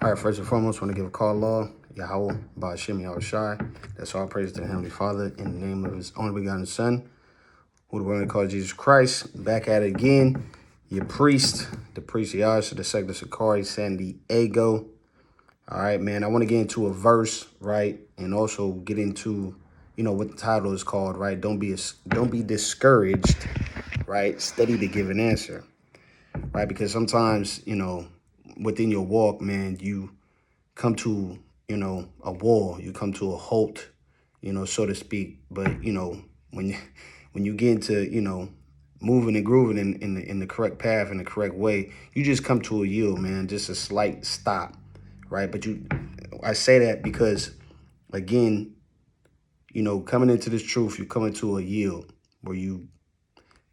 All right, first and foremost, I want to give a call law, Yahweh, Ba'ashim Yahushai. That's all praise to the Heavenly Father in the name of his only begotten Son, who the world called Jesus Christ. Back at it again. Your priest, the priest Yahshua, the Second Sakari, San Diego. All right, man, I want to get into a verse, right? And also get into, what the title is called, right? Don't be discouraged, right? Steady to give an answer, right? Because sometimes, within your walk, man, you come to, a wall, you come to a halt, so to speak. But, when you get into, moving and grooving in the correct path, in the correct way, you just come to a yield, man, just a slight stop, right? But I say that because, again, coming into this truth, you come into a yield where you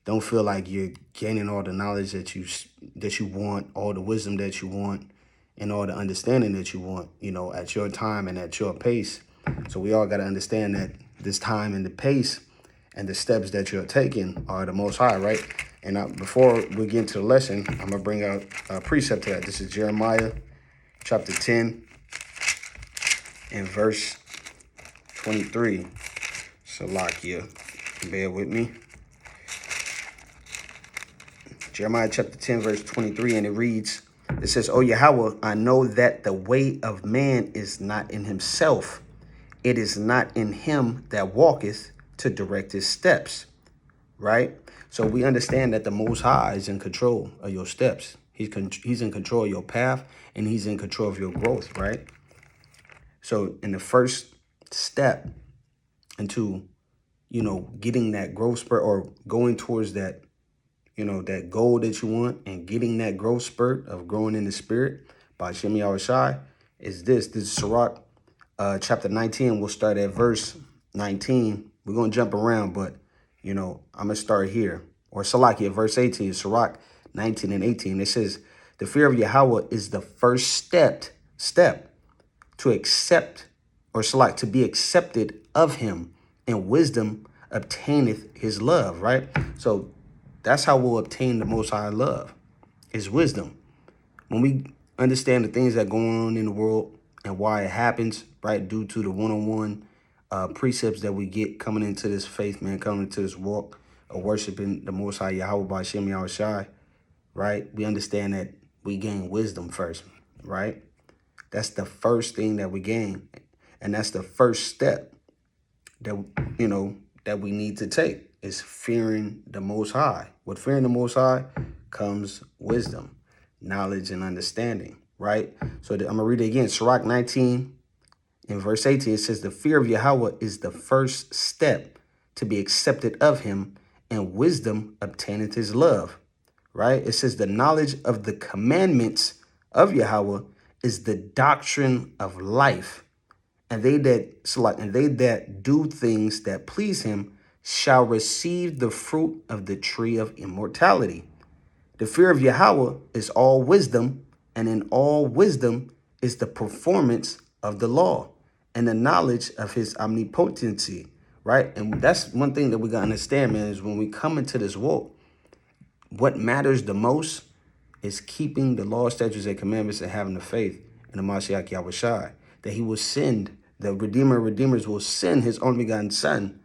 don't feel like you're gaining all the knowledge that you want, all the wisdom that you want, and all the understanding that you want, at your time and at your pace. So we all got to understand that this time and the pace and the steps that you're taking are the Most High, right? And before we get into the lesson, I'm going to bring out a precept to that. This is Jeremiah chapter 10 and verse 23. Salakia, bear with me. Jeremiah chapter 10, verse 23, and it reads, it says, "O Yahweh, I know that the way of man is not in himself. It is not in him that walketh to direct his steps." Right? So we understand that the Most High is in control of your steps. He's in control of your path, and he's in control of your growth, right? So in the first step into, getting that growth spurt or going towards that, that goal that you want and getting that growth spurt of growing in the spirit by Shem Yahushai is this. This is Sirach chapter 19. We'll start at verse 19. We're going to jump around, but, I'm going to start here. Or Salakia, verse 18, Sirach 19 and 18. It says, "The fear of Yahweh is the first step to accept, or Salak, to be accepted of him, and wisdom obtaineth his love," right? So that's how we'll obtain the Most High love, is wisdom. When we understand the things that go on in the world and why it happens, right, due to the one-on-one precepts that we get coming into this faith, man, coming into this walk of worshiping the Most High Yahweh by Shem Yahushai, right, we understand that we gain wisdom first, right? That's the first thing that we gain, and that's the first step that, that we need to take. Is fearing the Most High. With fearing the Most High comes wisdom, knowledge, and understanding, right? So I'm going to read it again. Sirach 19 in verse 18, it says, "The fear of Yahweh is the first step to be accepted of him, and wisdom obtaineth his love," right? It says, "The knowledge of the commandments of Yahweh is the doctrine of life, and they that do things that please him shall receive the fruit of the tree of immortality." The fear of Yahweh is all wisdom, and in all wisdom is the performance of the law and the knowledge of his omnipotency, right? And that's one thing that we got to understand, man, is when we come into this walk, what matters the most is keeping the law, statutes, and commandments, and having the faith in the Mashiach Yahushai, that he will send, the Redeemers will send his only begotten Son,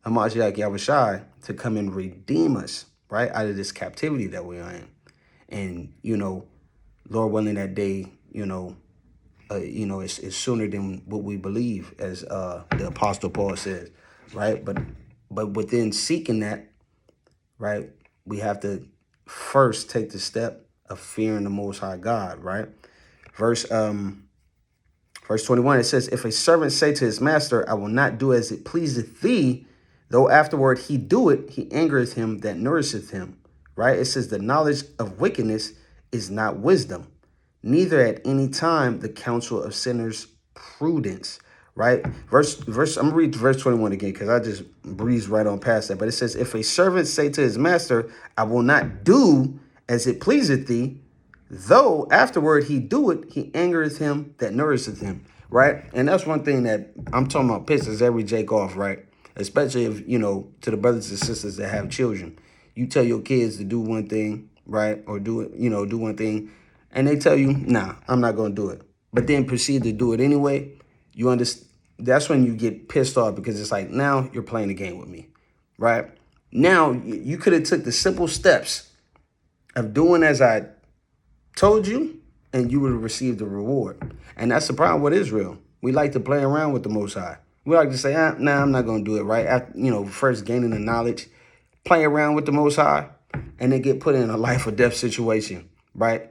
Mashiach Yahushai, to come and redeem us, right, out of this captivity that we are in. And, Lord willing, that day, it's sooner than what we believe, as the Apostle Paul says, right? But within seeking that, right, we have to first take the step of fearing the Most High God, right? Verse 21, it says, "If a servant say to his master, I will not do as it pleaseth thee, though afterward he do it, he angereth him that nourisheth him," right? It says, "The knowledge of wickedness is not wisdom, neither at any time the counsel of sinners prudence," right? I'm going to read verse 21 again, because I just breezed right on past that. But it says, "If a servant say to his master, I will not do as it pleaseth thee, though afterward he do it, he angereth him that nourisheth him," right? And that's one thing that I'm talking about, pisses every Jake off, right? Especially if, to the brothers and sisters that have children. You tell your kids to do one thing, right? Or do one thing, and they tell you, nah, I'm not going to do it. but then proceed to do it anyway, you understand. That's when you get pissed off, because it's like, now you're playing the game with me, right? Now you could have took the simple steps of doing as I told you, and you would have received the reward. And that's the problem with Israel. We like to play around with the Most High. We like to say, nah, I'm not going to do it, right? After, first gaining the knowledge, play around with the Most High, and then get put in a life or death situation, right?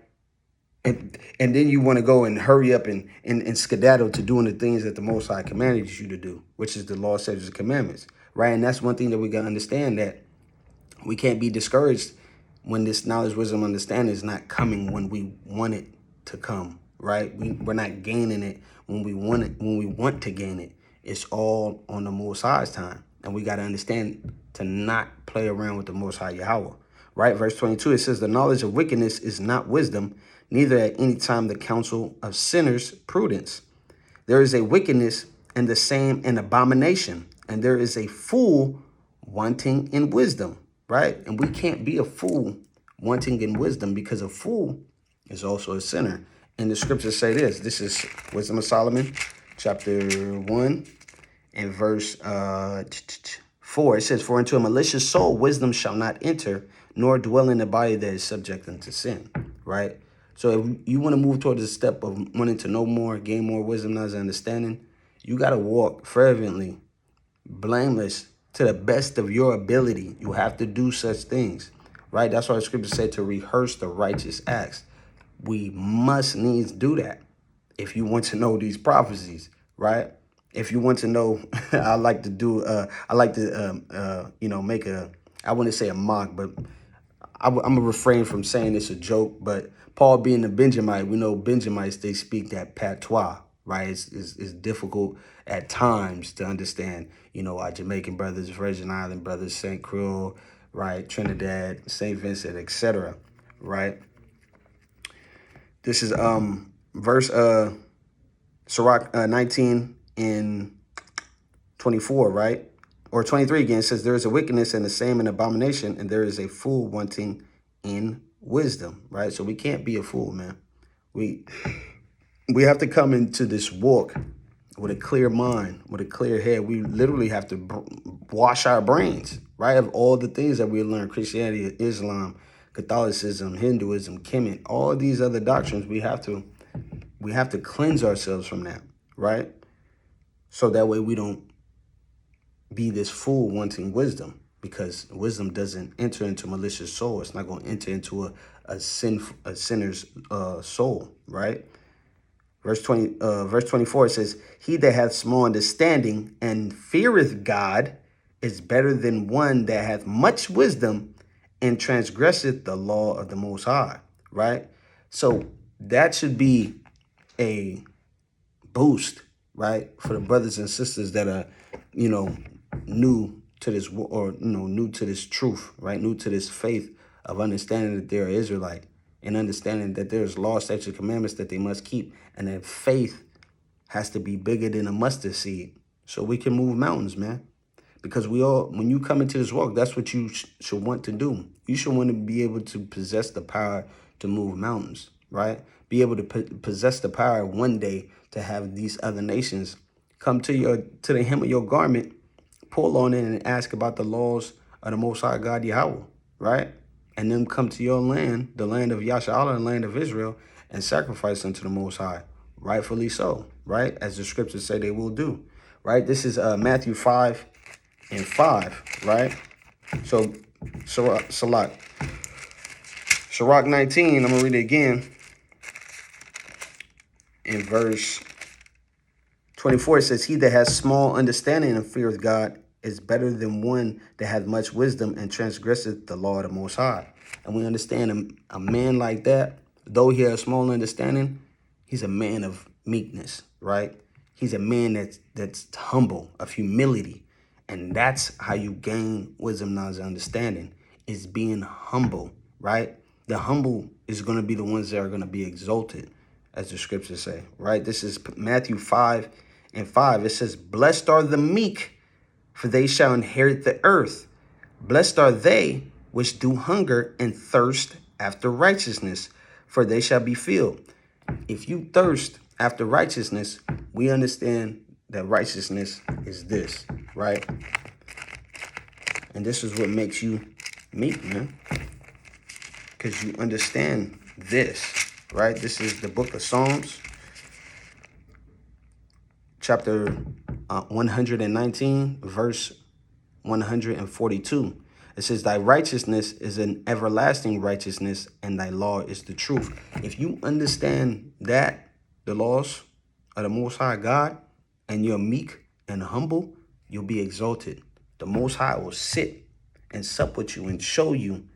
And then you want to go and hurry up and skedaddle to doing the things that the Most High commanded you to do, which is the law, statutes, and commandments, right? And that's one thing that we got to understand, that we can't be discouraged when this knowledge, wisdom, understanding is not coming when we want it to come, right? We're not gaining it when we want it, when we want to gain it. It's all on the Most High's time. And we got to understand to not play around with the Most High Yahweh, right? Verse 22, it says, the knowledge of wickedness is not wisdom, neither at any time the counsel of sinners prudence. There is a wickedness and the same an abomination, and there is a fool wanting in wisdom, right? And we can't be a fool wanting in wisdom, because a fool is also a sinner. And the scriptures say this. This is Wisdom of Solomon, chapter 1 and verse 4. It says, for into a malicious soul wisdom shall not enter, nor dwell in the body that is subject unto sin, right? So if you want to move towards the step of wanting to know more, gain more wisdom, knowledge, and understanding, you got to walk fervently, blameless, to the best of your ability. You have to do such things, right? That's why the scripture said to rehearse the righteous acts. We must needs do that if you want to know these prophecies, right? If you want to know, I like to make a, I wouldn't say a mock, but I'm going to refrain from saying it's a joke, but Paul being a Benjamite, we know Benjamites, they speak that patois, right? It's difficult at times to understand, our Jamaican brothers, Virgin Island brothers, St. Croix, right? Trinidad, St. Vincent, etc., right? This is verse Sirach 19 and 24, right? Or 23 again, it says, there is a wickedness and the same an abomination, and there is a fool wanting in wisdom, right? So we can't be a fool, man. We have to come into this walk with a clear mind, with a clear head. We literally have to wash our brains, right? Of all the things that we learn, Christianity, Islam, Catholicism, Hinduism, Kemet, all these other doctrines, we have to cleanse ourselves from that, right? So that way we don't be this fool wanting wisdom, because wisdom doesn't enter into malicious soul. It's not going to enter into a sinner's soul, right? Verse 24, it says, he that hath small understanding and feareth God is better than one that hath much wisdom and transgresseth the law of the Most High, right? So that should be a boost, right, for the brothers and sisters that are, new to this, or, new to this truth, right? New to this faith of understanding that they're Israelite, and understanding that there's law, statutes, commandments that they must keep, and that faith has to be bigger than a mustard seed so we can move mountains, man. Because when you come into this walk, that's what you should want to do. You should want to be able to possess the power to move mountains, right? Be able to possess the power one day to have these other nations come to the hem of your garment, pull on it, and ask about the laws of the Most High God Yahweh, right? And then come to your land, the land of Yasharahla, the land of Israel, and sacrifice unto the Most High, rightfully so, right? As the scriptures say they will do, right? This is Matthew 5 and 5, right? So, Sirach 19, I'm going to read it again. In verse 24, it says, he that has small understanding and fear of God is better than one that hath much wisdom and transgresseth the law of the Most High. And we understand a man like that, though he has small understanding, he's a man of meekness, right? He's a man that's humble, of humility. And that's how you gain wisdom, knowledge, and understanding, is being humble, right? The humble is going to be the ones that are going to be exalted, as the scriptures say, right? This is Matthew 5 and 5. It says, blessed are the meek, for they shall inherit the earth. Blessed are they which do hunger and thirst after righteousness, for they shall be filled. If you thirst After righteousness, we understand that righteousness is this, right? And this is what makes you meek, man. Because you understand this, right? This is the book of Psalms, chapter 119, verse 142. It says, thy righteousness is an everlasting righteousness, and thy law is the truth. If you understand that, the laws of the Most High God, and you're meek and humble, you'll be exalted. The Most High will sit and sup with you and show you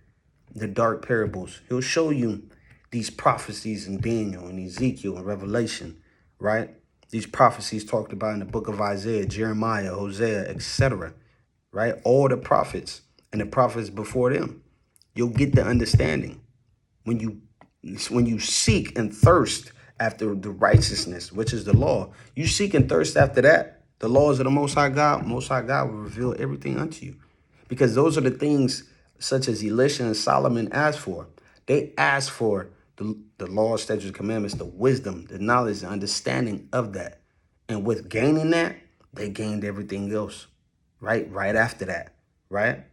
the dark parables. He'll show you these prophecies in Daniel and Ezekiel and Revelation, right? These prophecies talked about in the book of Isaiah, Jeremiah, Hosea, etc., right? All the prophets and the prophets before them. You'll get the understanding when you seek and thirst after the righteousness, which is the law. You seek and thirst after that, the laws of the Most High God will reveal everything unto you. Because those are the things such as Elisha and Solomon asked for. They asked for the law, statutes, commandments, the wisdom, the knowledge, the understanding of that. And with gaining that, they gained everything else, right? Right after that, right?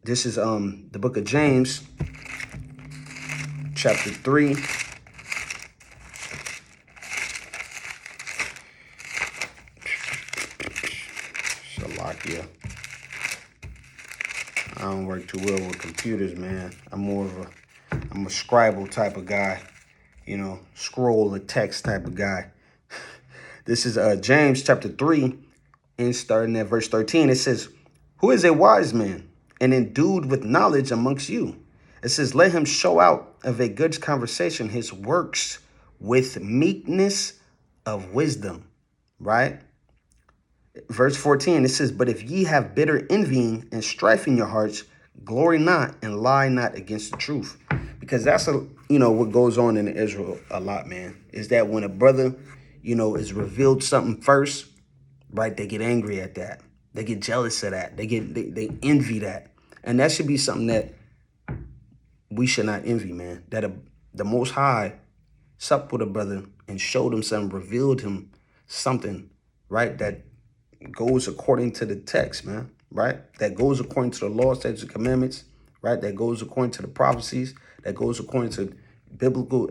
This is the book of James, chapter 3. Shalakia. I don't work too well with computers, man. I'm a scribble type of guy, you know, scroll the text type of guy. This is James chapter 3, and starting at verse 13. It says, who is a wise man and endued with knowledge amongst you? It says, let him show out of a good conversation his works with meekness of wisdom, right? Verse 14, it says, but if ye have bitter envying and strife in your hearts, glory not and lie not against the truth. Because that's what goes on in Israel a lot, man, is that when a brother, is revealed something first, right, they get angry at that. They get jealous of that. They envy that. And that should be something that we should not envy, man. That the Most High supped with a brother and showed him something, revealed him something, right, that goes according to the text, man, right? That goes according to the law, statutes, and commandments, right? That goes according to the prophecies, that goes according to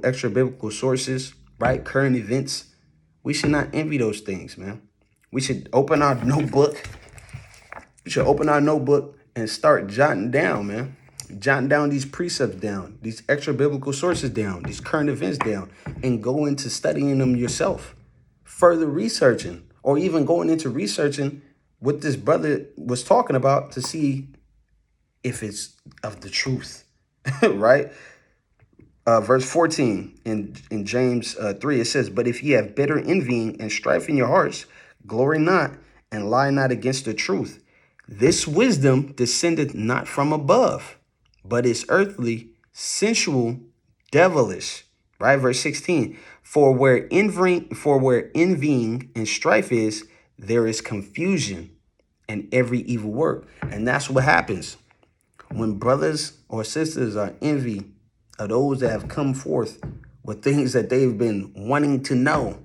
extra biblical sources, right? Current events. We should not envy those things, man. We should open our notebook. We should open our notebook and start jotting down, man. Jotting down these precepts down, these extra biblical sources down, these current events down, and go into studying them yourself, further researching, or even going into researching what this brother was talking about to see if it's of the truth, right? Verse 14 in James 3, it says, but if ye have bitter envying and strife in your hearts, glory not and lie not against the truth. This wisdom descendeth not from above, but is earthly, sensual, devilish. Right? Verse 16. For where envying and strife is, there is confusion and every evil work. And that's what happens when brothers or sisters are envy of those that have come forth with things that they've been wanting to know,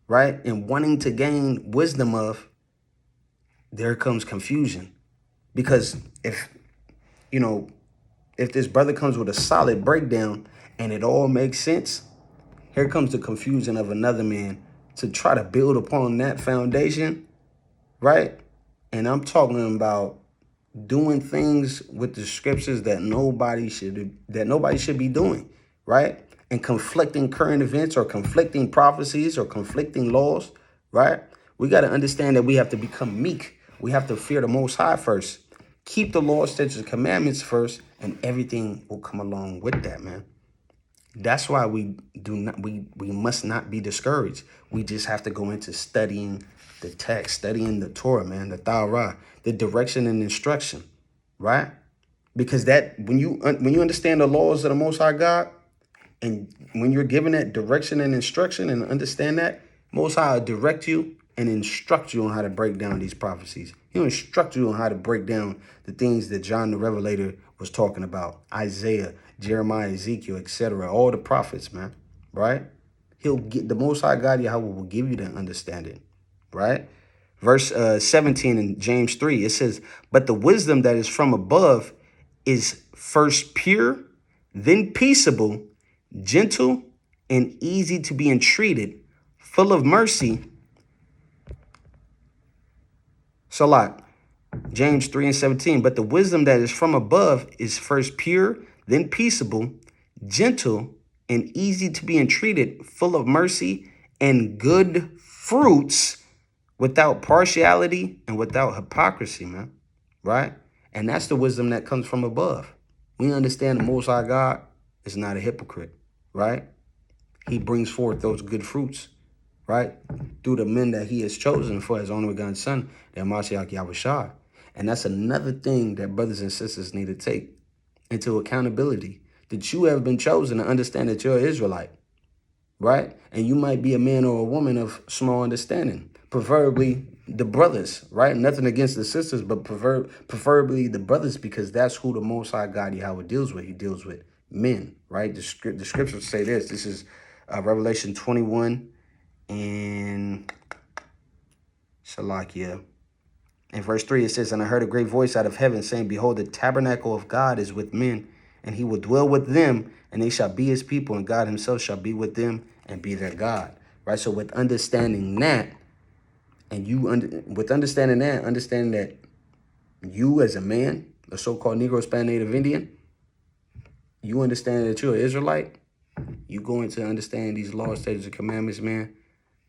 right? And wanting to gain wisdom of. There comes confusion. Because if this brother comes with a solid breakdown and it all makes sense, here comes the confusion of another man to try to build upon that foundation, right? And I'm talking about doing things with the scriptures that nobody should be doing, right? And conflicting current events or conflicting prophecies or conflicting laws, right? We got to understand that we have to become meek. We have to fear the Most High first. Keep the law, statutes, and commandments first, and everything will come along with that, man. That's why we must not be discouraged. We just have to go into studying the text, studying the Torah, man, the Torah, the direction and instruction, right? Because that when you understand the laws of the Most High God, and when you're given that direction and instruction and understand that, Most High will direct you and instruct you on how to break down these prophecies. He'll instruct you on how to break down the things that John the Revelator was talking about, Isaiah, Jeremiah, Ezekiel, etc., all the prophets, man, right? He'll get the Most High God Yahweh will give you the understanding, right? Verse 17 in James 3, it says, but the wisdom that is from above is first pure, then peaceable, gentle, and easy to be entreated, full of mercy. Salat, James 3 and 17, but the wisdom that is from above is first pure, then peaceable, gentle, and easy to be entreated, full of mercy and good fruits, without partiality and without hypocrisy, man. Right? And that's the wisdom that comes from above. We understand the Most High God is not a hypocrite, right? He brings forth those good fruits, right? Through the men that he has chosen for his only begotten son, the Mashiach Yahushua. And that's another thing that brothers and sisters need to take into accountability, that you have been chosen to understand that you're an Israelite, right? And you might be a man or a woman of small understanding, preferably the brothers, right? Nothing against the sisters, but preferably the brothers, because that's who the Most High God Yahweh deals with. He deals with men, right? The scriptures say this. This is Revelation 21 and Salakia. In verse 3, it says, and I heard a great voice out of heaven saying, behold, the tabernacle of God is with men, and he will dwell with them, and they shall be his people, and God himself shall be with them and be their God. Right? So with understanding that, and understanding that you as a man, a so-called Negro, Spanish, Native Indian, you understand that you're an Israelite, you going to understand these laws, statutes, and commandments, man.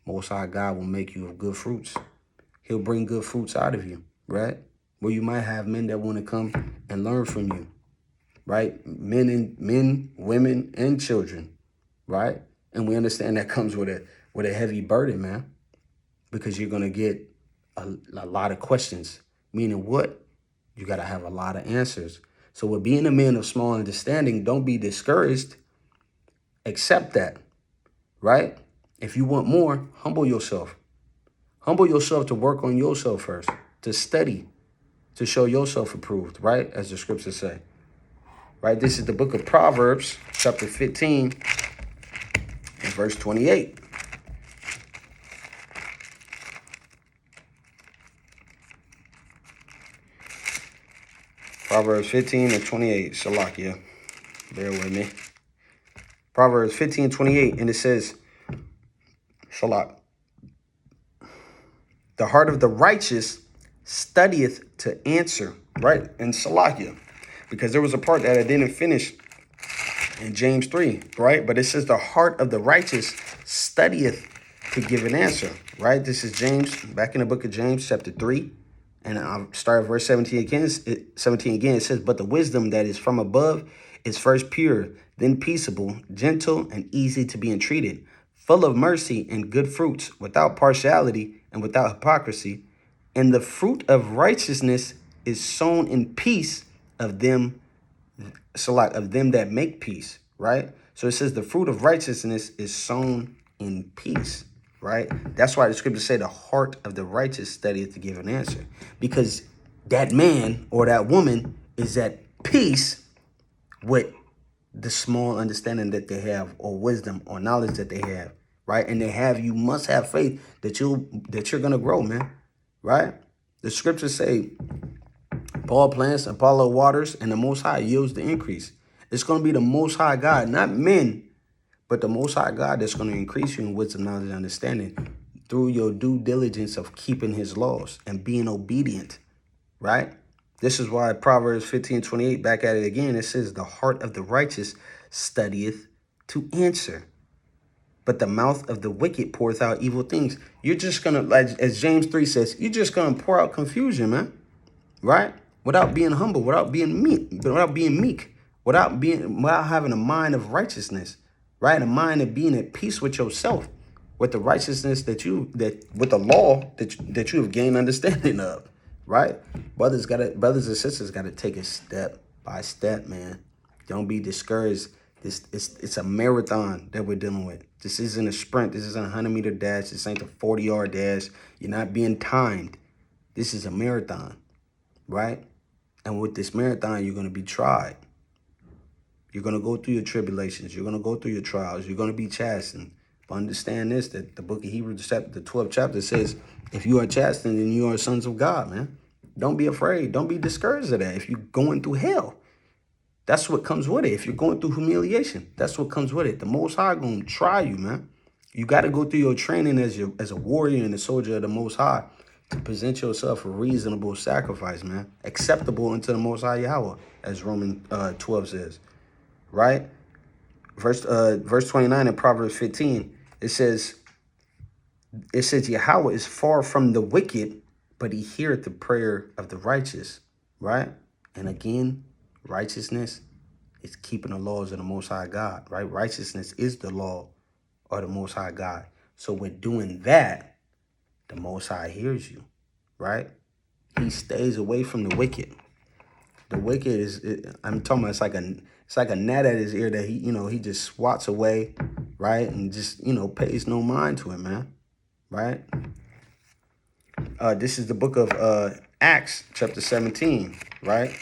Most High God will make you of good fruits. He'll bring good fruits out of you, right? Where you might have men that want to come and learn from you, right? Men, women, and children, right? And we understand that comes with a heavy burden, man, because you're gonna get a lot of questions. Meaning what? You gotta have a lot of answers. So with being a man of small understanding, don't be discouraged. Accept that, right? If you want more, humble yourself. Humble yourself to work on yourself first, to study, to show yourself approved, right? As the scriptures say, right? This is the book of Proverbs, chapter 15, and verse 28. Proverbs 15 and 28, Salakia. Bear with me. Proverbs 15, 28, and it says, Salak, the heart of the righteous studieth to answer, right? And Salakia, because there was a part that I didn't finish in James 3, right? But it says the heart of the righteous studieth to give an answer, right? This is James, back in the book of James, chapter 3. And I'll start at verse 17 again. It says, but the wisdom that is from above is first pure, then peaceable, gentle, and easy to be entreated, full of mercy and good fruits, without partiality and without hypocrisy. And the fruit of righteousness is sown in peace of them, of them that make peace, right? So it says the fruit of righteousness is sown in peace, right? That's why the scriptures say the heart of the righteous studieth to give an answer, because that man or that woman is at peace with the small understanding that they have, or wisdom or knowledge that they have, right? And you must have faith that you're gonna grow, man, right? The scriptures say Paul plants, Apollo waters, and the Most High yields the increase. It's going to be the Most High God, not men, but the Most High God that's going to increase you in wisdom, knowledge, and understanding through your due diligence of keeping his laws and being obedient, right? This is why Proverbs 15:28, back at it again, it says, the heart of the righteous studieth to answer, but the mouth of the wicked poureth out evil things. You're just going to, like as James 3 says, you're just going to pour out confusion, man, right? Without being humble, without being meek, without having a mind of righteousness, right? A mind of being at peace with yourself, with the righteousness with the law that you have gained understanding of, right? Brothers and sisters gotta take it step by step, man. Don't be discouraged. It's a marathon that we're dealing with. This isn't a sprint. This isn't a 100-meter dash. This ain't a 40-yard dash. You're not being timed. This is a marathon, right? And with this marathon, you're going to be tried. You're going to go through your tribulations. You're going to go through your trials. You're going to be chastened. But understand this, that the book of Hebrews, the 12th chapter says, if you are chastened, then you are sons of God, man. Don't be afraid. Don't be discouraged of that. If you're going through hell, that's what comes with it. If you're going through humiliation, that's what comes with it. The Most High going to try you, man. You got to go through your training as a warrior and a soldier of the Most High to present yourself a reasonable sacrifice, man. Acceptable unto the Most High Yahweh, as Romans 12 says, right? Verse 29 in Proverbs 15, it says, Yahweh is far from the wicked, but he heareth the prayer of the righteous, right? And again, righteousness is keeping the laws of the Most High God, right? Righteousness is the law of the Most High God. So with doing that, the Most High hears you, right? He stays away from the wicked. The wicked I'm talking about, it's like a gnat at his ear that he just swats away, right? And just, pays no mind to it, man, right? This is the book of Acts, chapter 17, right?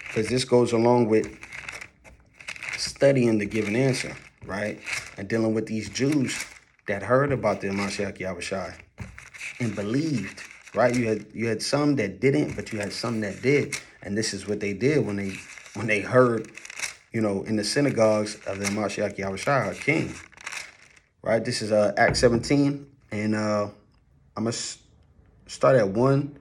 Because this goes along with studying the given answer, right? And dealing with these Jews that heard about the Mashiach Yahushua and believed, right? You had some that didn't, but you had some that did. And this is what they did when they heard, in the synagogues of the Mashiach Yahushua, our King, right? This is Acts 17, and I'm gonna start at 1.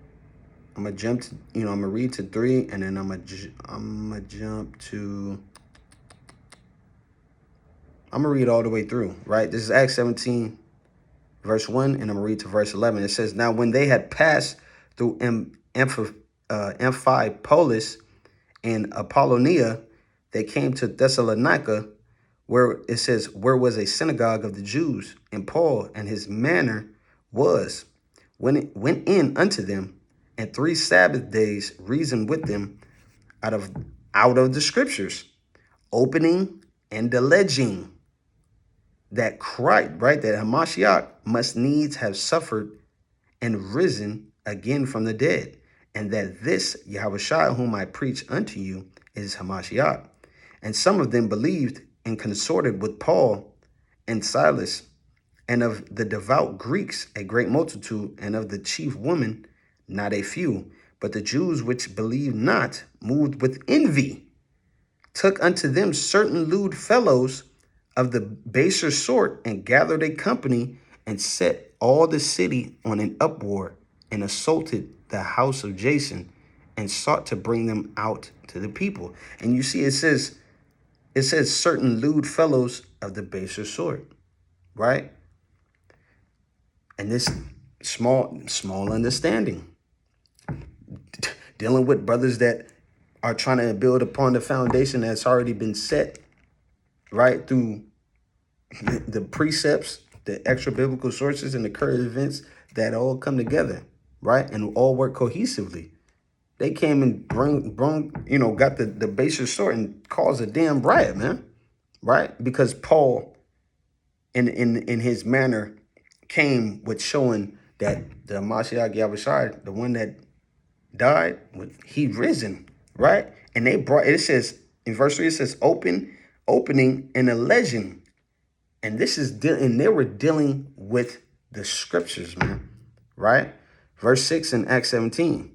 I'm gonna jump to, I'm gonna read to 3, and then I'm gonna jump to. I'm gonna read all the way through, right? This is Acts 17, verse 1, and I'm gonna read to verse 11. It says, "Now when they had passed through Amphipolis and Apollonia, they came to Thessalonica, where it says, where was a synagogue of the Jews, and Paul and his manner was, when it went in unto them, and 3 Sabbath days reasoned with them out of the scriptures, opening and alleging that Christ, right, that Hamashiach must needs have suffered and risen again from the dead, and that this Yahushua whom I preach unto you is Hamashiach. And some of them believed and consorted with Paul and Silas, and of the devout Greeks a great multitude, and of the chief women not a few. But the Jews which believed not, moved with envy, took unto them certain lewd fellows of the baser sort, and gathered a company, and set all the city on an uproar, and assaulted the house of Jason, and sought to bring them out to the people." And you see, it says certain lewd fellows of the baser sort, right? And this small understanding, dealing with brothers that are trying to build upon the foundation that's already been set, right, through the precepts, the extra biblical sources, and the current events that all come together, right, and all work cohesively. They came and got the baser sort and caused a damn riot, man, right? Because Paul, in his manner, came with showing that the Mashiach Yahushua, the one that died, he risen, right? And they brought, it says in verse 3, it says opening and alleging. And this is, and they were dealing with the scriptures, man, right? Verse 6 in Acts 17.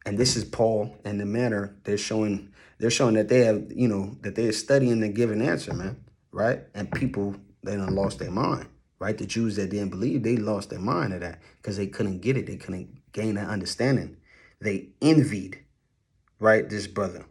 And this is Paul and the manner they're showing that they have, that they're studying and giving answer, man, right? And people, they done lost their mind, right? The Jews that didn't believe, they lost their mind of that because they couldn't get it. They couldn't gain that understanding. They envied, right, this brother,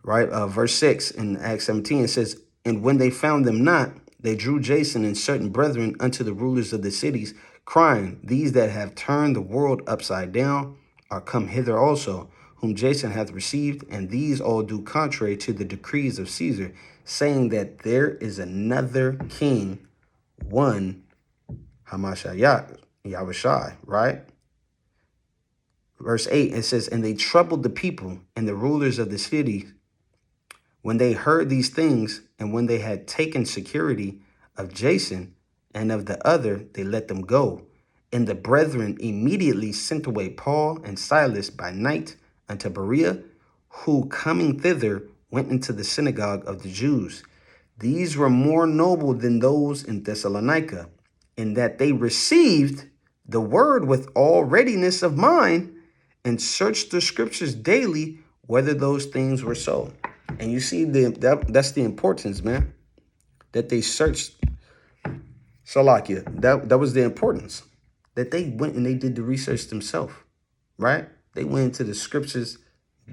right? Verse 6 in Acts 17, it says, "And when they found them not, they drew Jason and certain brethren unto the rulers of the cities, crying, These that have turned the world upside down are come hither also, whom Jason hath received, and these all do contrary to the decrees of Caesar, saying that there is another king, one Hamashiach, Yahushua," right? Verse 8, it says, "And they troubled the people and the rulers of the city when they heard these things, and when they had taken security of Jason and of the other, they let them go. And the brethren immediately sent away Paul and Silas by night unto Berea, who coming thither went into the synagogue of the Jews. These were more noble than those in Thessalonica, in that they received the word with all readiness of mind and searched the scriptures daily whether those things were so. And you see, that's the importance, man, that they searched. Salakia, that was the importance, that they went and they did the research themselves, right? They went into the scriptures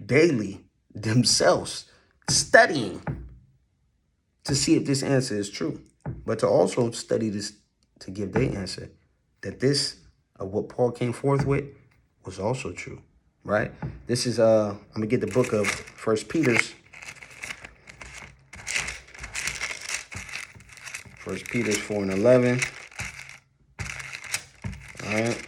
daily themselves, studying to see if this answer is true, but to also study this to give their answer, that this of what Paul came forth with was also true, right? This is I'm gonna get the book of First Peter's 4:11. All right.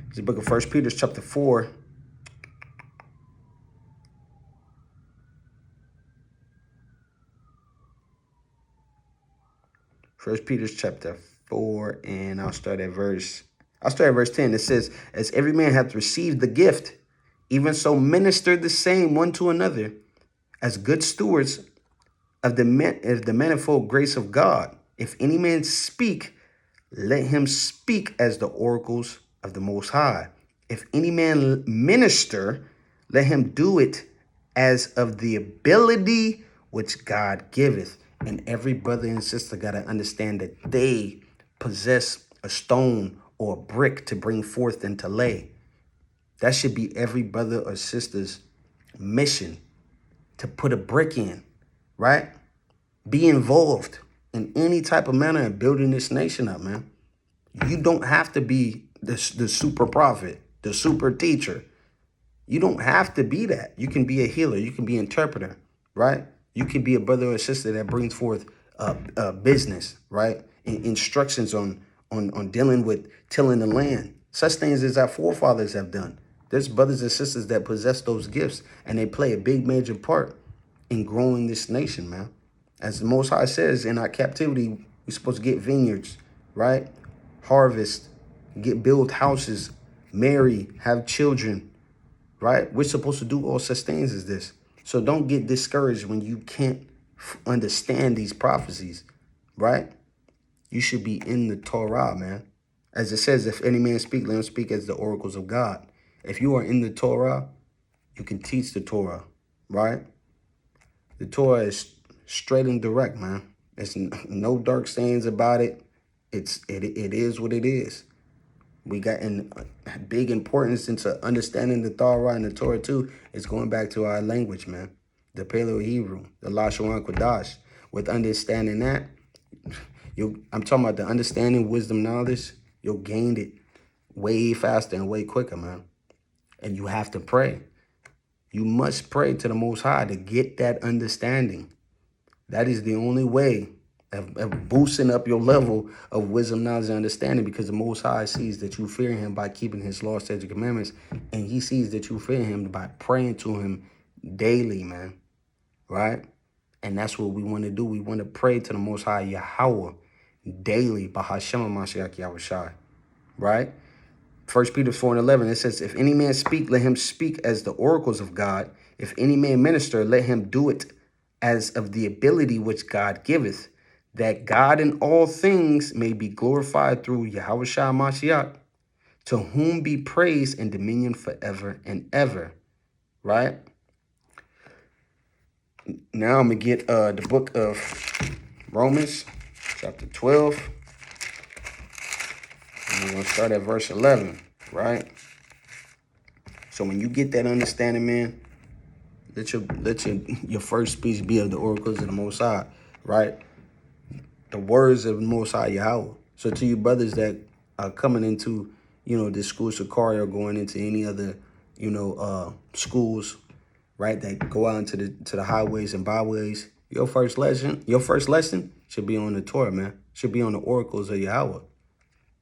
It's the book of First Peter, chapter 4. First Peter chapter 4, and I'll start at verse 10. It says, as every man hath received the gift, even so minister the same one to another, as good stewards of the manifold grace of God. If any man speak, let him speak as the oracles of the Most High. If any man minister, let him do it as of the ability which God giveth. And every brother and sister got to understand that they possess a stone or a brick to bring forth and to lay. That should be every brother or sister's mission, to put a brick in, right? Be involved in any type of manner in building this nation up, man. You don't have to be the super prophet, the super teacher. You don't have to be that. You can be a healer. You can be an interpreter, right? You can be a brother or sister that brings forth business, right? Instructions on dealing with tilling the land. Such things as our forefathers have done. There's brothers and sisters that possess those gifts, and they play a big major part in growing this nation, man. As the Most High says, in our captivity, we're supposed to get vineyards, right? Harvest, build houses, marry, have children, right? We're supposed to do all such things as this. So don't get discouraged when you can't understand these prophecies, right? You should be in the Torah, man. As it says, if any man speak, let him speak as the oracles of God. If you are in the Torah, you can teach the Torah, right? The Torah is straight and direct, man. There's no dark sayings about it. It is what it is. We got in big importance into understanding the Torah and the Torah too. It's going back to our language, man. The Paleo Hebrew, the Lashon Kodash. With understanding that, I'm talking about the understanding, wisdom, knowledge. You'll gain it way faster and way quicker, man. And you have to pray. You must pray to the Most High to get that understanding. That is the only way of boosting up your level of wisdom, knowledge, and understanding, because the Most High sees that you fear him by keeping his laws, statutes, and commandments, and he sees that you fear him by praying to him daily, man, right? And that's what we want to do. We want to pray to the Most High Yahweh daily, Bahashem Mashiach Yahushai, right? 1 Peter 4:11, it says, if any man speak, let him speak as the oracles of God. If any man minister, let him do it as of the ability which God giveth, that God in all things may be glorified through Yahushua Mashiach, to whom be praise and dominion forever and ever, right? Now I'm going to get the book of Romans, chapter 12. And we're going to start at verse 11, right? So when you get that understanding, man, let your first speech be of the oracles of the Most High, right? The words of the Most High Yahweh. So to you brothers that are coming into, this school Shakari, or going into any other, schools, right, that go out into the highways and byways, your first lesson should be on the Torah, man. Should be on the oracles of Yahweh.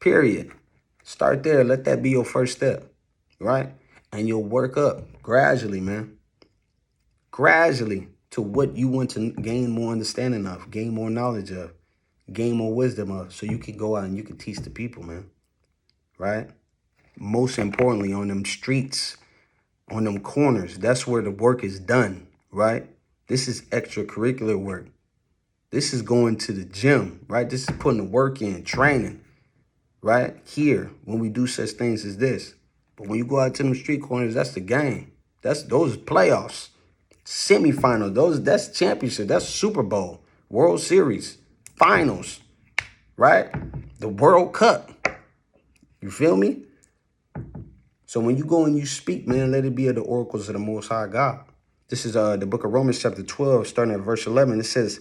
Period. Start there. Let that be your first step, right? And you'll work up gradually, man. Gradually to what you want to gain more understanding of, gain more knowledge of, gain more wisdom of, so you can go out and you can teach the people, man. Right? Most importantly, on them streets, on them corners, that's where the work is done, right? This is extracurricular work. This is going to the gym, right? This is putting the work in, training, right? Here, when we do such things as this. But when you go out to them street corners, that's the game. Those playoffs, semifinals, that's championship, that's Super Bowl, World Series, finals, right? The World Cup. You feel me? So when you go and you speak, man, let it be of the oracles of the Most High God. This is the book of Romans chapter 12, starting at verse 11. It says,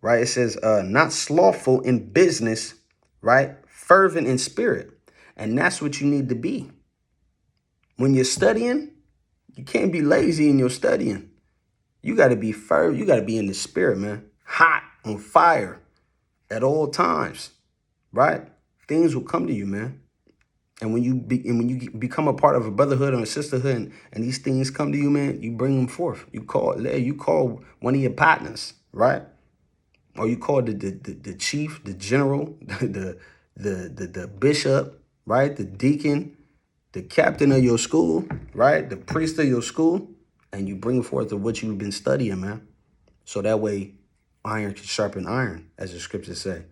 right, it says, not slothful in business, right? Fervent in spirit. And that's what you need to be. When you're studying, you can't be lazy in your studying. You got to be fervent. You got to be in the spirit, man. Hot, on fire at all times, right? Things will come to you, man. And when you become a part of a brotherhood or a sisterhood, and these things come to you, man, you bring them forth. You call one of your partners, right? Or you call the chief, the general, the bishop, right? The deacon, the captain of your school, right? The priest of your school, and you bring forth of what you've been studying, man. So that way, iron can sharpen iron, as the scriptures say,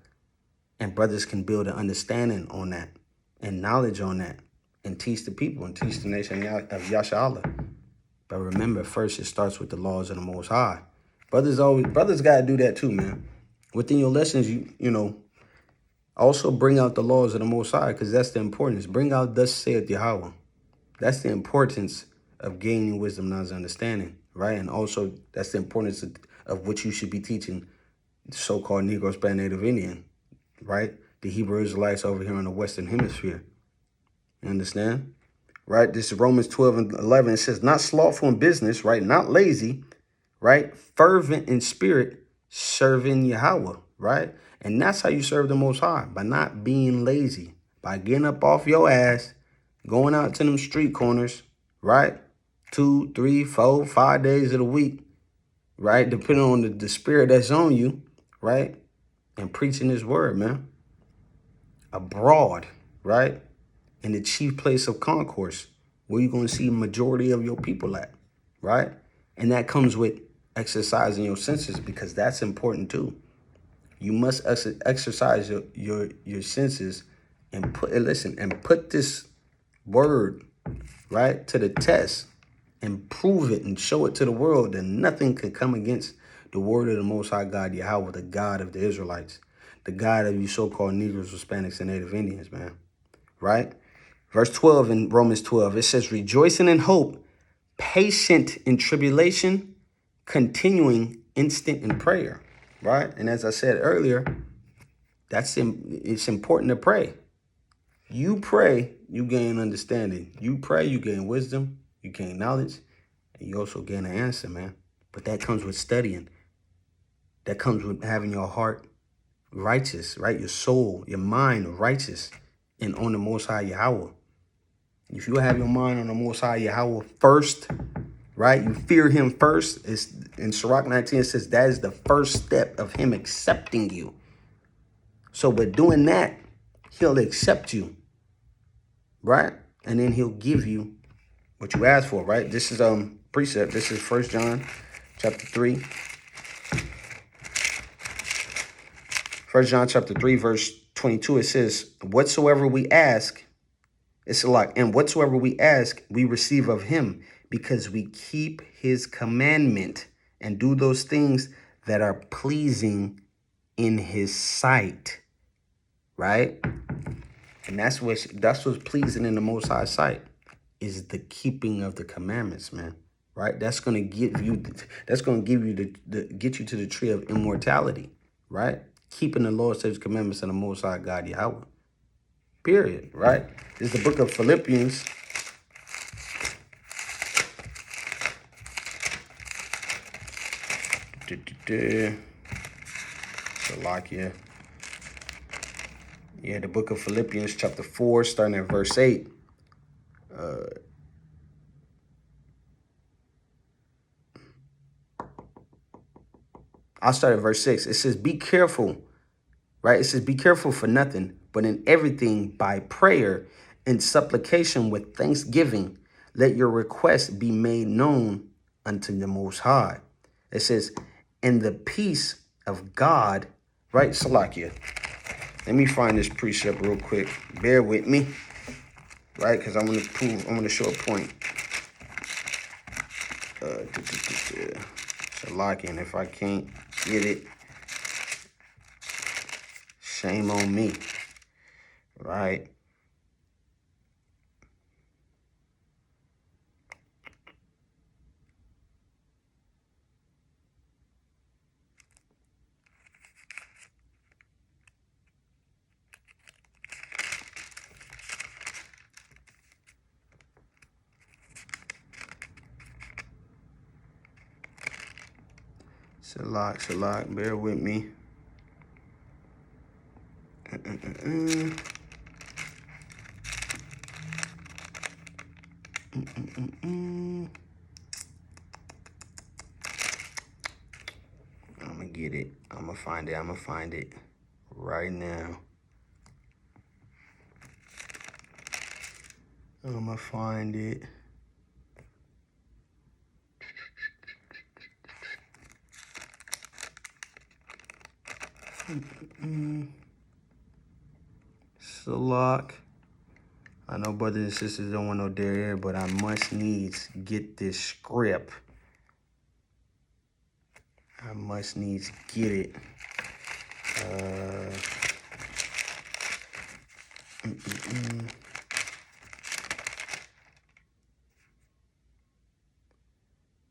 and brothers can build an understanding on that and knowledge on that, and teach the people and teach the nation of Yasha. But remember, first it starts with the laws of the Most High. Brothers got to do that too, man. Within your lessons, you know, also bring out the laws of the Most High, because that's the importance. Bring out thus saith Yahweh. That's the importance of gaining wisdom, knowledge, understanding, right? And also that's the importance of what you should be teaching the so-called Negro, Spanish, Native Indian, right? The Hebrew Israelites over here in the Western Hemisphere. You understand? Right? This is Romans 12 and 11. It says, not slothful in business, right? Not lazy, right? Fervent in spirit, serving Yahweh, right? And that's how you serve the Most High, by not being lazy, by getting up off your ass, going out to them street corners, right? 2, 3, 4, 5 days of the week, right? Depending on the spirit that's on you, right? And preaching his word, man. Abroad, right? In the chief place of concourse, where you're going to see the majority of your people at, right? And that comes with exercising your senses, because that's important too. You must exercise your senses and put this word, right, to the test and prove it and show it to the world that nothing can come against the word of the Most High God, Yahweh, the God of the Israelites, the God of you so-called Negroes, Hispanics, and Native Indians, man, right? Verse 12 in Romans 12, it says, rejoicing in hope, patient in tribulation, continuing instant in prayer, right? And as I said earlier, it's important to pray. You pray, you gain understanding. You pray, you gain wisdom, you gain knowledge, and you also gain an answer, man. But that comes with studying. That comes with having your heart righteous, right? Your soul, your mind righteous and on the Most High Yahweh. If you have your mind on the Most High Yahweh first, right? You fear him first. It's in Sirach 19, it says that is the first step of him accepting you. So by doing that, he'll accept you, right? And then he'll give you what you ask for, right? This is precept. This is 1 John chapter 3. 1 John chapter 3, verse 22, it says, whatsoever we ask, it's like, and whatsoever we ask, we receive of him, because we keep his commandment and do those things that are pleasing in his sight, right? And that's what's pleasing in the Most High sight, is the keeping of the commandments, man, right? That's going to give you get you to the tree of immortality, right? Keeping the Lord, statutes, commandments, and the Most High God, Yahweh. Period, right? This is the book of Philippians. Salakia. Yeah, the book of Philippians chapter 4, starting at verse 8. I'll start at verse 6. It says, be careful, right? It says, be careful for nothing, but in everything by prayer In supplication with thanksgiving, let your requests be made known unto the Most High. It says, and the peace of God, right, Salakia? Let me find this precept real quick. Bear with me, right? Because I'm going to show a point. Salakia, and if I can't get it, shame on me, right? Salak, bear with me. I'm gonna get it. I'm gonna find it right now. I'm gonna find it. Salak. I know brothers and sisters don't want no dead air, but I must needs get this script. I must needs get it.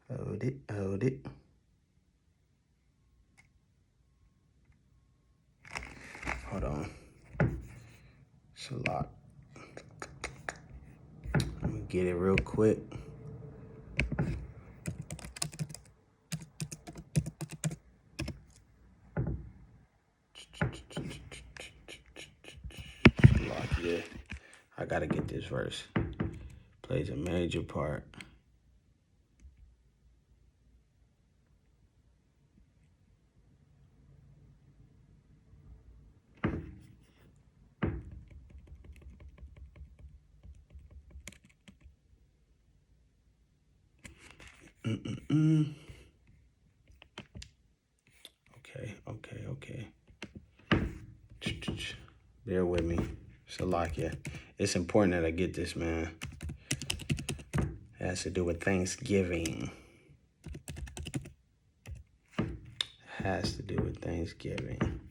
Hold it. Hold on. Salak. Let me get it real quick. Yeah, I gotta get this verse. Plays a major part. Okay. Bear with me. Salakia. It's important that I get this, man. It has to do with Thanksgiving. Has to do with Thanksgiving.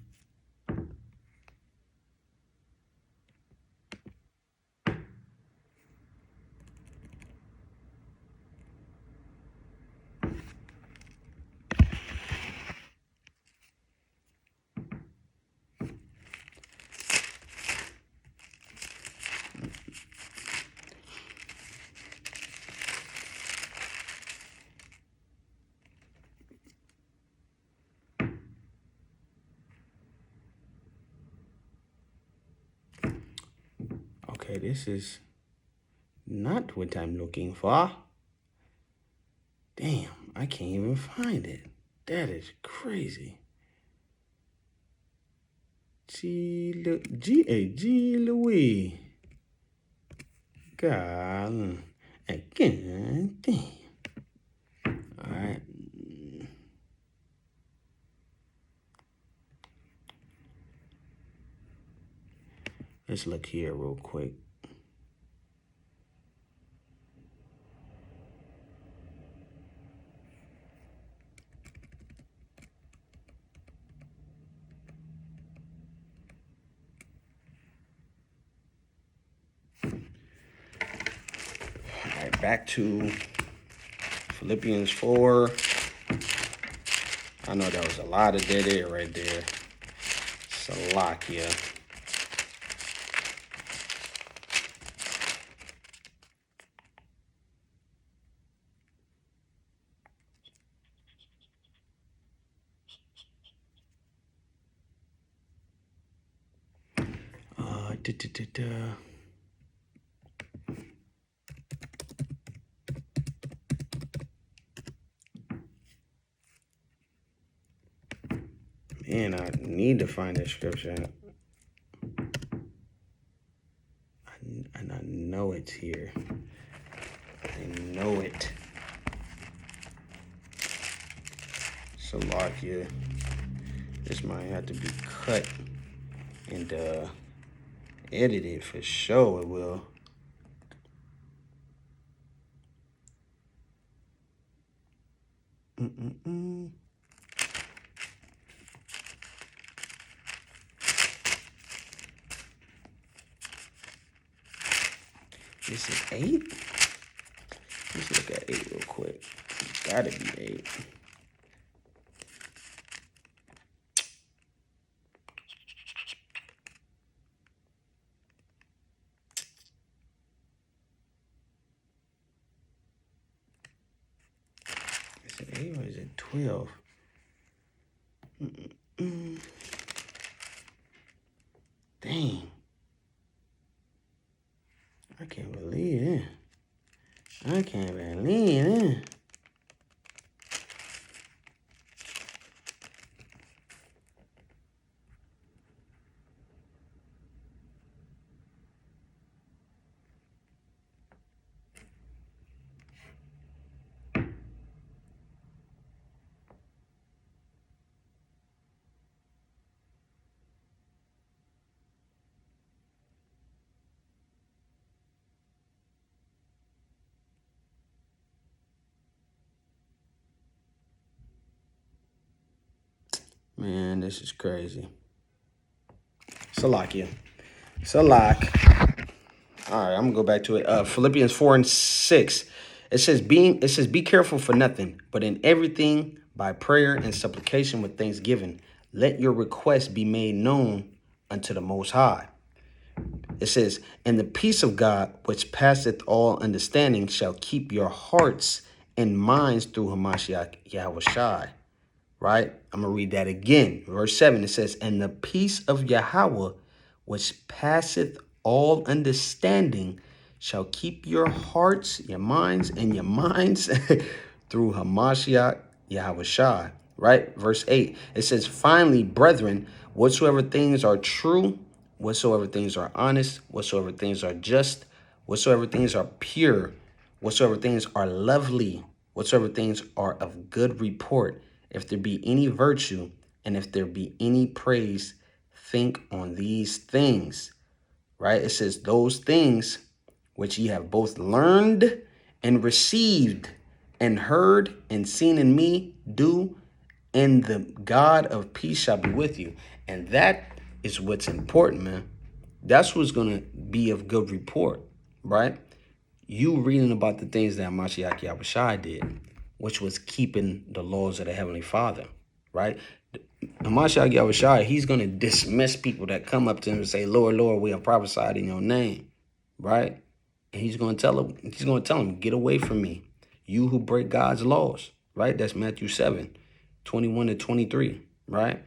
Okay, this is not what I'm looking for. Damn, I can't even find it. That is crazy. G Louis. God, again, damn. All right. Let's look here real quick. All right, back to Philippians 4. I know that was a lot of dead air right there. Salakia. Man, I need to find that scripture. And I know it's here. I know it. Salakia. This might have to be cut and edited for sure. It will. This is 8? Let's look at 8 real quick. It's gotta be 8. Is it 8 or is it 12? Dang. I can't believe it. I can't believe it. Man, this is crazy. Salakia. All right, I'm gonna go back to it. Philippians 4 and 6. It says, be careful for nothing, but in everything by prayer and supplication with thanksgiving, let your requests be made known unto the Most High. It says, and the peace of God, which passeth all understanding, shall keep your hearts and minds through Hamashiach Yahweh Shai. Right? I'm going to read that again. Verse 7, it says, and the peace of Yahweh, which passeth all understanding, shall keep your hearts, your minds, and your minds through Hamashiach Yahweh Shai. Right? Verse 8, it says, finally, brethren, whatsoever things are true, whatsoever things are honest, whatsoever things are just, whatsoever things are pure, whatsoever things are lovely, whatsoever things are of good report, if there be any virtue, and if there be any praise, think on these things. Right? It says, those things which ye have both learned and received and heard and seen in me, do, and the God of peace shall be with you. And that is what's important, man. That's what's going to be of good report, right? You reading about the things that Mashiach Yahushua did, which was keeping the laws of the Heavenly Father, right? Mashiach Yahushua, he's going to dismiss people that come up to him and say, Lord, Lord, we have prophesied in your name, right? And he's going to tell them, get away from me, you who break God's laws, right? That's Matthew 7:21 to 23, right?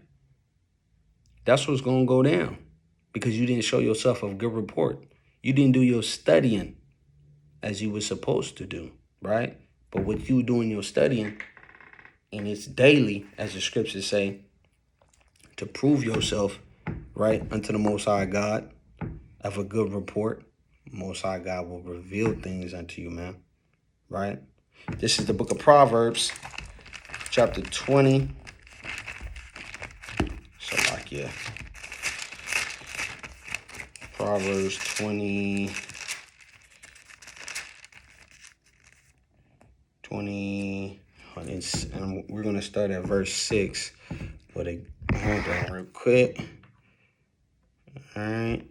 That's what's going to go down because you didn't show yourself a good report. You didn't do your studying as you were supposed to do, right? But with you doing your studying, and it's daily, as the scriptures say, to prove yourself, right, unto the Most High God of a good report, Most High God will reveal things unto you, man, right? This is the book of Proverbs, chapter 20. Salakia. Proverbs 20. And we're going to start at verse 6. But hold on real quick. All right.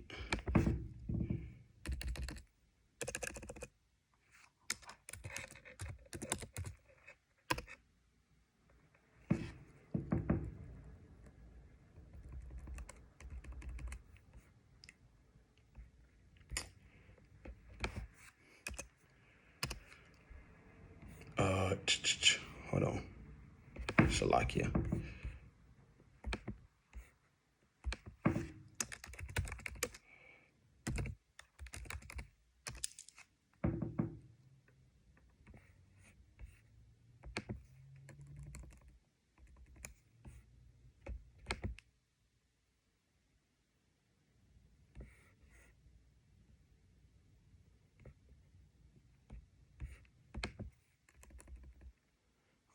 Hold on. Salakia.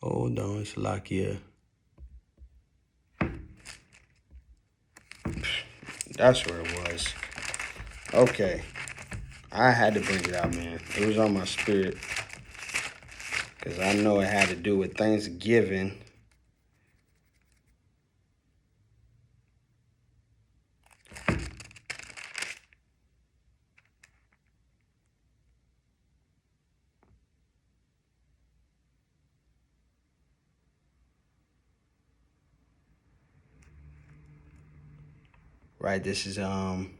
Hold on, it's locked here. That's where it was. Okay. I had to bring it out, man. It was on my spirit. Because I know it had to do with Thanksgiving. Right, I'm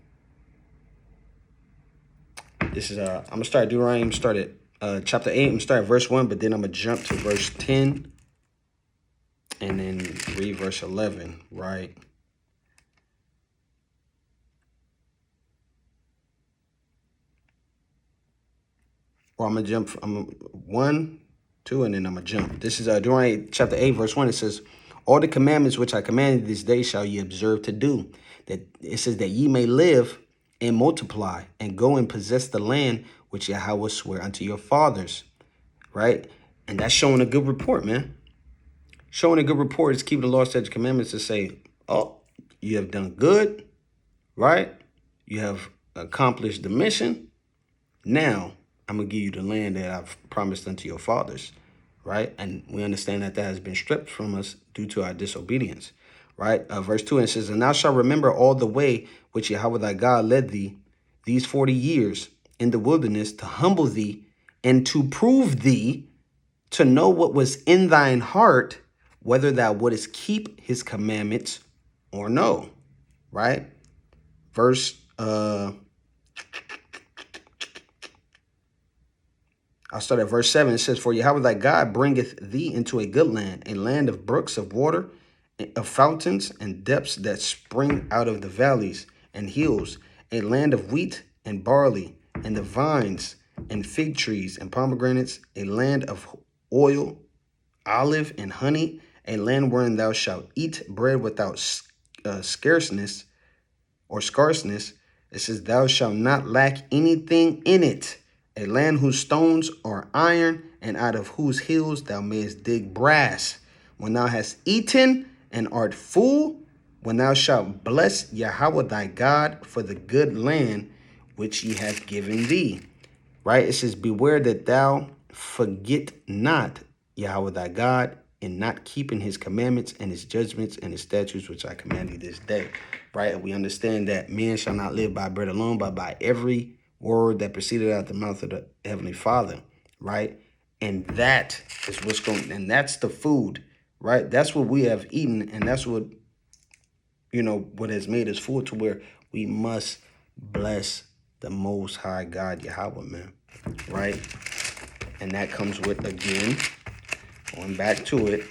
gonna start Deuteronomy. I'm gonna start at chapter 8. I'm gonna start at verse 1, but then I'm gonna jump to verse 10 and then read verse 11, right? Or I'm gonna jump from 1, 2, and then I'm gonna jump. This is Deuteronomy chapter 8, verse 1. It says, all the commandments which I commanded this day shall ye observe to do. That it says that ye may live and multiply and go and possess the land which Yahweh sware unto your fathers, right? And that's showing a good report, man. Showing a good report is keeping the law, statutes, commandments to say, oh, you have done good, right? You have accomplished the mission. Now, I'm going to give you the land that I've promised unto your fathers, right? And we understand that that has been stripped from us due to our disobedience, right? Verse 2, it says, and thou shalt remember all the way which Yahweh thy God led thee these 40 years in the wilderness to humble thee and to prove thee, to know what was in thine heart, whether thou wouldest keep his commandments or no, right? Verse, I'll start at verse 7. It says, for Yahweh thy God bringeth thee into a good land, a land of brooks of water, of fountains and depths that spring out of the valleys and hills, a land of wheat and barley, and the vines and fig trees and pomegranates, a land of oil, olive and honey, a land wherein thou shalt eat bread without scarceness or scarceness. It says, thou shalt not lack anything in it, a land whose stones are iron, and out of whose hills thou mayest dig brass. When thou hast eaten and art full, when thou shalt bless Yahweh thy God for the good land which he hath given thee. Right? It says, beware that thou forget not Yahweh thy God in not keeping his commandments and his judgments and his statutes which I command thee this day. Right? And we understand that man shall not live by bread alone, but by every word that proceeded out the mouth of the Heavenly Father. Right? And that is what's going, and that's the food. Right? That's what we have eaten, and that's what, you know, what has made us full, to where we must bless the Most High God, Yahweh, man, right? And that comes with, again, going back to it,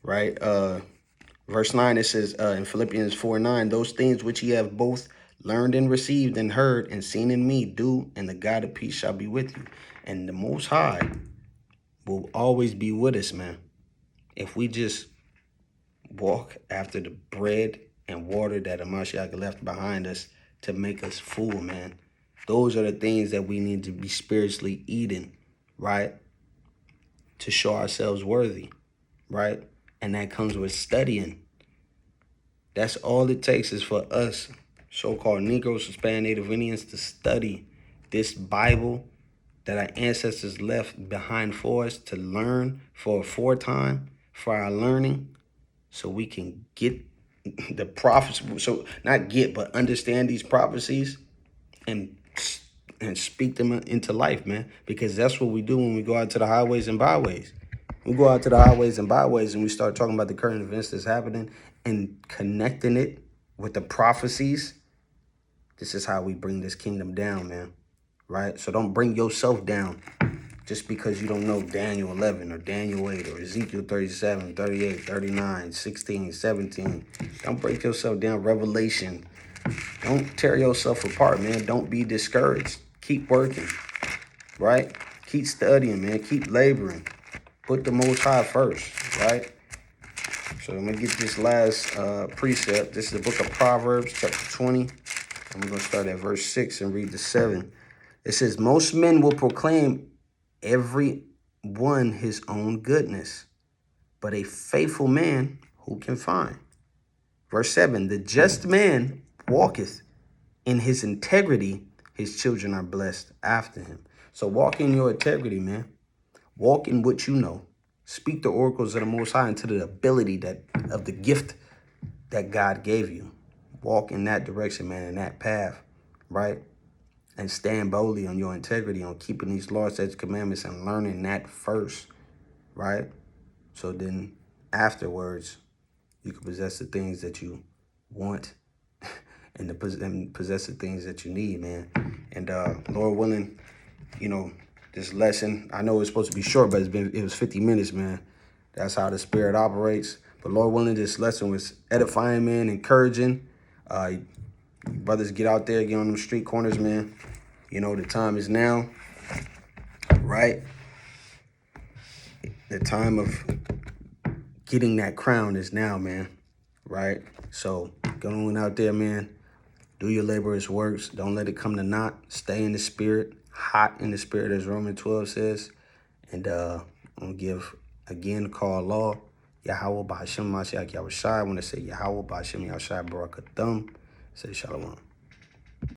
right? Verse 9, it says in Philippians 4:9, those things which ye have both learned and received and heard and seen in me, do, and the God of peace shall be with you. And the Most High will always be with us, man. If we just walk after the bread and water that Amashiach left behind us to make us full, man. Those are the things that we need to be spiritually eating, right? To show ourselves worthy, right? And that comes with studying. That's all it takes, is for us, so-called Negroes, Hispanic, Native Indians, to study this Bible that our ancestors left behind for us, to learn for aforetime, for our learning, so we can get the prophecies, so not get, but understand these prophecies and speak them into life, man. Because that's what we do when we go out to the highways and byways. We go out to the highways and byways and we start talking about the current events that's happening and connecting it with the prophecies. This is how we bring this kingdom down, man. Right? So don't bring yourself down just because you don't know Daniel 11 or Daniel 8 or Ezekiel 37, 38, 39, 16, 17. Don't break yourself down. Revelation. Don't tear yourself apart, man. Don't be discouraged. Keep working, right? Keep studying, man. Keep laboring. Put the Most High first, right? So I'm going to get this last precept. This is the book of Proverbs, chapter 20. I'm going to start at verse 6 and read to 7. It says, most men will proclaim every one his own goodness, but a faithful man who can find? Verse 7, the just man walketh in his integrity, his children are blessed after him. So walk in your integrity, man. Walk in what you know. Speak the oracles of the Most High into the ability of the gift that God gave you. Walk in that direction, man, in that path, right? And stand boldly on your integrity, on keeping these laws, statutes, commandments, and learning that first, right? So then afterwards, you can possess the things that you want and possess the things that you need, man. And Lord willing, you know, this lesson, I know it's supposed to be short, but it was 50 minutes, man. That's how the Spirit operates. But Lord willing, this lesson was edifying, man, encouraging. Brothers, get out there, get on them street corners, man. You know, the time is now, right? The time of getting that crown is now, man, right? So go on out there, man. Do your laborers' works. Don't let it come to naught. Stay in the Spirit, hot in the Spirit, as Romans 12 says. And I'm going to give, again, the call law. Yahweh B'Hashem Mashiach Yahushai. When I say Yahweh B'Hashem Yahushai Barakathum, say Shalom.